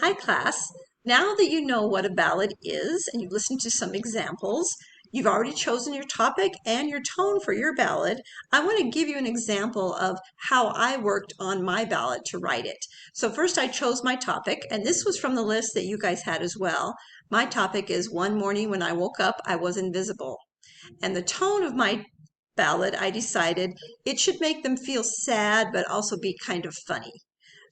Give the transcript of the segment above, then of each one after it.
Hi class. Now that you know what a ballad is and you've listened to some examples, you've already chosen your topic and your tone for your ballad. I want to give you an example of how I worked on my ballad to write it. So first I chose my topic, and this was from the list that you guys had as well. My topic is "One morning when I woke up, I was invisible." And the tone of my ballad, I decided it should make them feel sad, but also be kind of funny.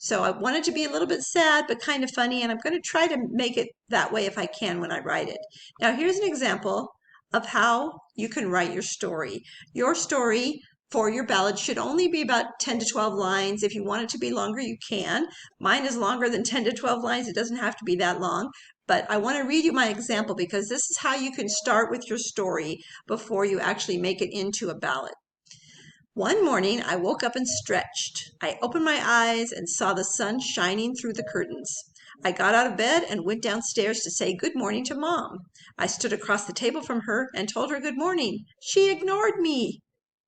So I wanted to be a little bit sad, but kind of funny, and I'm going to try to make it that way if I can when I write it. Now, here's an example of how you can write your story. Your story for your ballad should only be about 10 to 12 lines. If you want it to be longer, you can. Mine is longer than 10 to 12 lines. It doesn't have to be that long. But I want to read you my example because this is how you can start with your story before you actually make it into a ballad. One morning I woke up and stretched. I opened my eyes and saw the sun shining through the curtains. I got out of bed and went downstairs to say good morning to Mom. I stood across the table from her and told her good morning. She ignored me.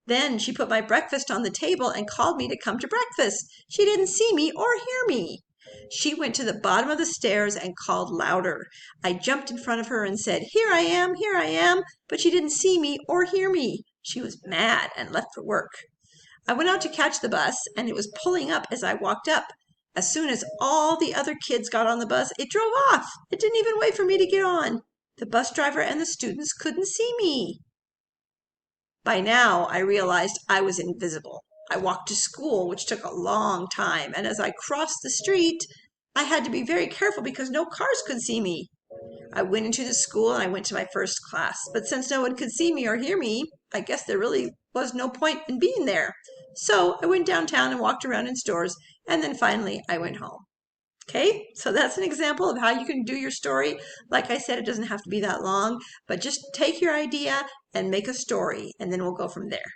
Then she put my breakfast on the table and called me to come to breakfast. She didn't see me or hear me. She went to the bottom of the stairs and called louder. I jumped in front of her and said, here I am, but she didn't see me or hear me. She was mad and left for work. I went out to catch the bus, and it was pulling up as I walked up. As soon as all the other kids got on the bus, it drove off. It didn't even wait for me to get on. The bus driver and the students couldn't see me. By now, I realized I was invisible. I walked to school, which took a long time, and as I crossed the street, I had to be very careful because no cars could see me. I went into the school and I went to my first class, but since no one could see me or hear me, I guess there really was no point in being there. So I went downtown and walked around in stores, and then finally I went home. Okay, so that's an example of how you can do your story. Like I said, it doesn't have to be that long, but just take your idea and make a story, and then we'll go from there.